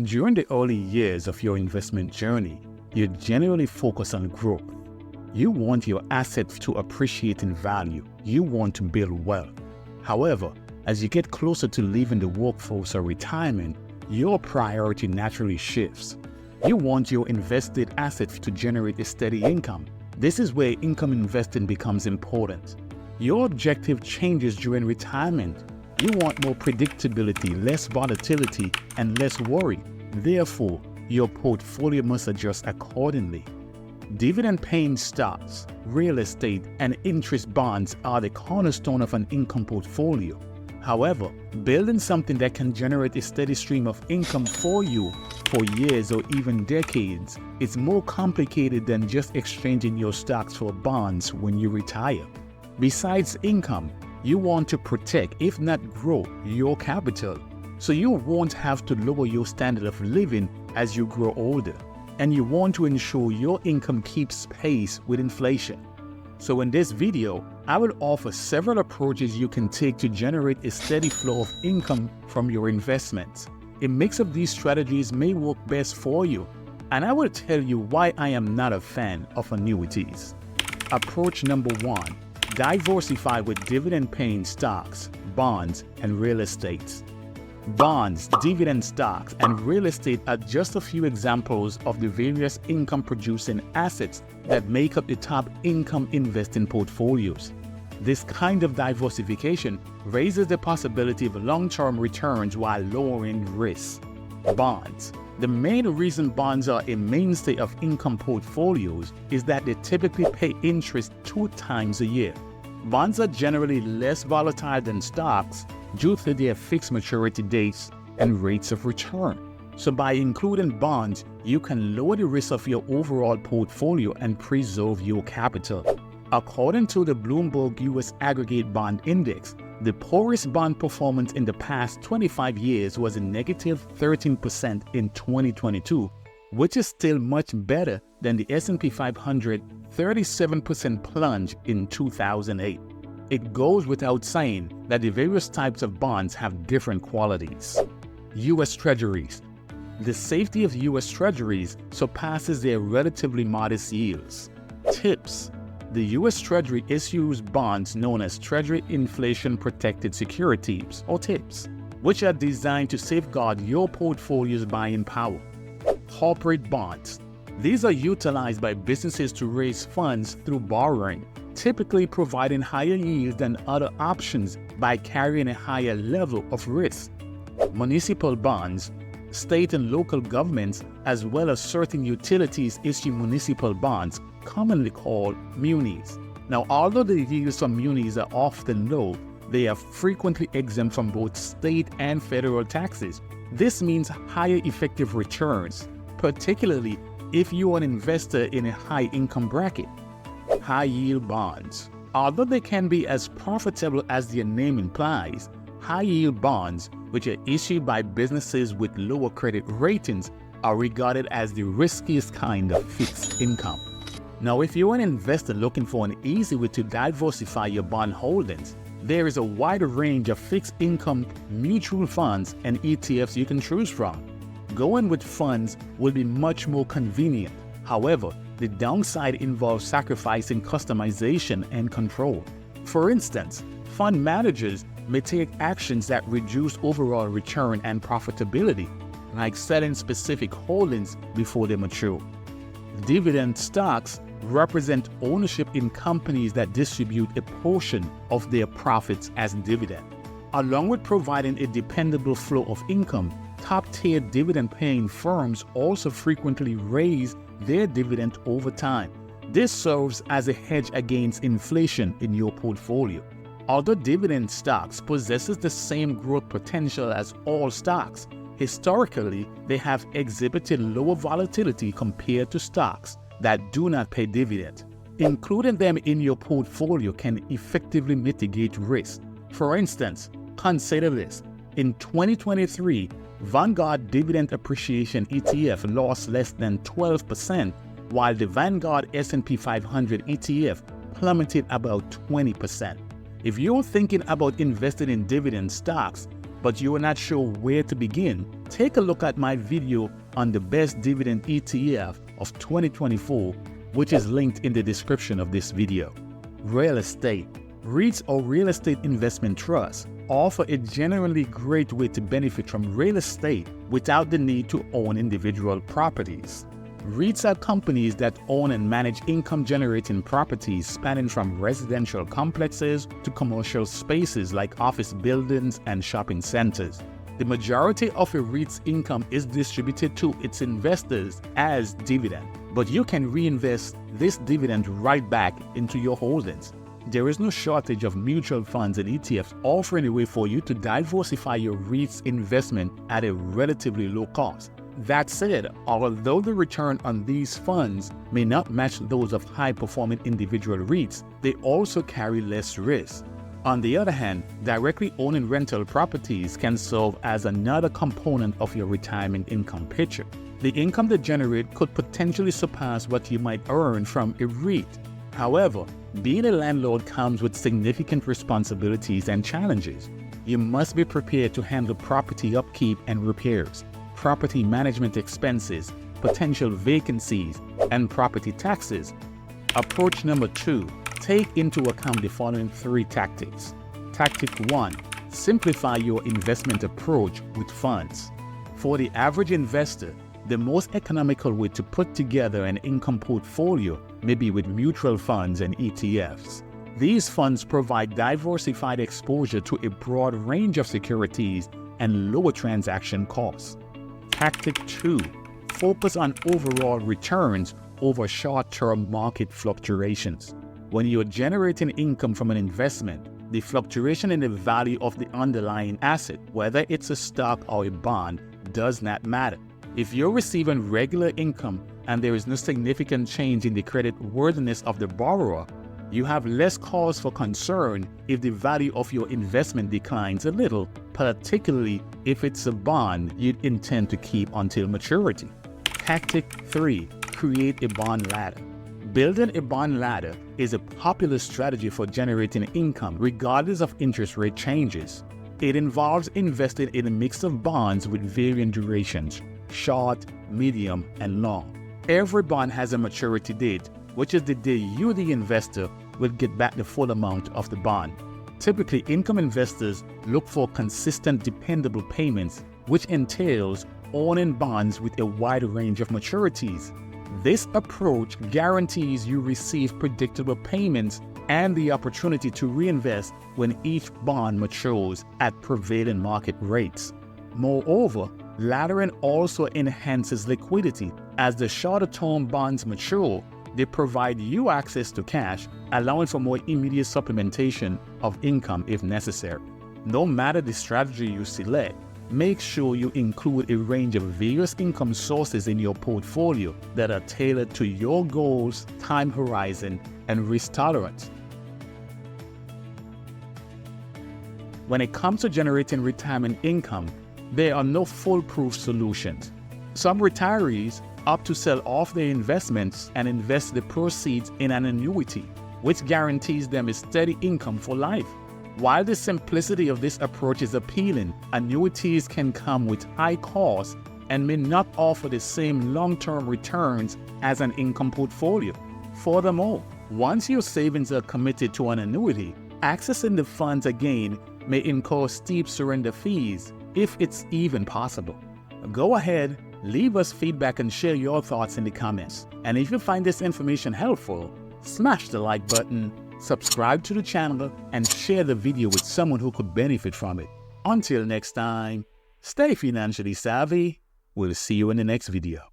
During the early years of your investment journey, you generally focus on growth. You want your assets to appreciate in value. You want to build wealth. However, as you get closer to leaving the workforce or retirement, your priority naturally shifts. You want your invested assets to generate a steady income. This is where income investing becomes important. Your objective changes during retirement. You want more predictability, less volatility, and less worry. Therefore, your portfolio must adjust accordingly. Dividend-paying stocks, real estate, and interest bonds are the cornerstone of an income portfolio. However, building something that can generate a steady stream of income for you for years or even decades is more complicated than just exchanging your stocks for bonds when you retire. Besides income, you want to protect, if not grow, your capital, so you won't have to lower your standard of living as you grow older. And you want to ensure your income keeps pace with inflation. So in this video, I will offer several approaches you can take to generate a steady flow of income from your investments. A mix of these strategies may work best for you, and I will tell you why I am not a fan of annuities. Approach number 1. Diversify with dividend-paying stocks, bonds, and real estate. Bonds, dividend stocks, and real estate are just a few examples of the various income-producing assets that make up the top income investing portfolios. This kind of diversification raises the possibility of long-term returns while lowering risks. Bonds. The main reason bonds are a mainstay of income portfolios is that they typically pay interest 2 times a year. Bonds are generally less volatile than stocks due to their fixed maturity dates and rates of return. So by including bonds, you can lower the risk of your overall portfolio and preserve your capital. According to the Bloomberg US Aggregate Bond Index, the poorest bond performance in the past 25 years was a negative 13% in 2022, which is still much better than the S&P 500 37% plunge in 2008. It goes without saying that the various types of bonds have different qualities. U.S. Treasuries. The safety of U.S. Treasuries surpasses their relatively modest yields. Tips. The U.S. Treasury issues bonds known as Treasury Inflation Protected Securities, or TIPS, which are designed to safeguard your portfolio's buying power. Corporate bonds. These are utilized by businesses to raise funds through borrowing, typically providing higher yields than other options by carrying a higher level of risk. Municipal bonds. State and local governments, as well as certain utilities, issue municipal bonds, commonly called munis. Now, although the yields from munis are often low, they are frequently exempt from both state and federal taxes. This means higher effective returns, particularly if you are an investor in a high income bracket. High-yield bonds. Although they can be as profitable as their name implies, high-yield bonds, which are issued by businesses with lower credit ratings, are regarded as the riskiest kind of fixed income. Now, if you're an investor looking for an easy way to diversify your bond holdings, there is a wide range of fixed income mutual funds and ETFs you can choose from. Going with funds will be much more convenient. However, the downside involves sacrificing customization and control. For instance, fund managers may take actions that reduce overall return and profitability, like selling specific holdings before they mature. Dividend stocks represent ownership in companies that distribute a portion of their profits as dividend. Along with providing a dependable flow of income, top-tier dividend-paying firms also frequently raise their dividend over time. This serves as a hedge against inflation in your portfolio. Although dividend stocks possesses the same growth potential as all stocks, historically they have exhibited lower volatility compared to stocks that do not pay dividends. Including them in your portfolio can effectively mitigate risk. For instance, consider this. In 2023, Vanguard Dividend Appreciation ETF lost less than 12%, while the Vanguard S&P 500 ETF plummeted about 20%. If you're thinking about investing in dividend stocks, but you are not sure where to begin, take a look at my video on the best dividend ETF of 2024, which is linked in the description of this video. Real estate. REITs or real estate investment trusts offer a genuinely great way to benefit from real estate without the need to own individual properties. REITs are companies that own and manage income-generating properties spanning from residential complexes to commercial spaces like office buildings and shopping centers. The majority of a REIT's income is distributed to its investors as dividend, but you can reinvest this dividend right back into your holdings. There is no shortage of mutual funds and ETFs offering a way for you to diversify your REIT's investment at a relatively low cost. That said, although the return on these funds may not match those of high-performing individual REITs, they also carry less risk. On the other hand, directly owning rental properties can serve as another component of your retirement income picture. The income they generate could potentially surpass what you might earn from a REIT. However, being a landlord comes with significant responsibilities and challenges. You must be prepared to handle property upkeep and repairs, property management expenses, potential vacancies, and property taxes. Approach number 2. Take into account the following 3 tactics. Tactic 1. Simplify your investment approach with funds. For the average investor, the most economical way to put together an income portfolio may be with mutual funds and ETFs. These funds provide diversified exposure to a broad range of securities and lower transaction costs. Tactic 2. Focus on overall returns over short-term market fluctuations. When you're generating income from an investment, the fluctuation in the value of the underlying asset, whether it's a stock or a bond, does not matter. If you're receiving regular income and there is no significant change in the credit worthiness of the borrower, you have less cause for concern if the value of your investment declines a little, particularly if it's a bond you'd intend to keep until maturity. Tactic 3. Create a bond ladder. Building a bond ladder is a popular strategy for generating income regardless of interest rate changes. It involves investing in a mix of bonds with varying durations, short, medium, and long. Every bond has a maturity date, which is the day you, the investor, will get back the full amount of the bond. Typically, income investors look for consistent, dependable payments, which entails owning bonds with a wide range of maturities. This approach guarantees you receive predictable payments and the opportunity to reinvest when each bond matures at prevailing market rates. Moreover, laddering also enhances liquidity. As the shorter-term bonds mature, they provide you access to cash, allowing for more immediate supplementation of income if necessary. No matter the strategy you select, make sure you include a range of various income sources in your portfolio that are tailored to your goals, time horizon, and risk tolerance. When it comes to generating retirement income, there are no foolproof solutions. Some retirees opt to sell off their investments and invest the proceeds in an annuity, which guarantees them a steady income for life. While the simplicity of this approach is appealing, annuities can come with high costs and may not offer the same long-term returns as an income portfolio. Furthermore, once your savings are committed to an annuity, accessing the funds again may incur steep surrender fees, if it's even possible. Go ahead, leave us feedback and share your thoughts in the comments. And if you find this information helpful, smash the like button, subscribe to the channel, and share the video with someone who could benefit from it. Until next time, stay financially savvy. We'll see you in the next video.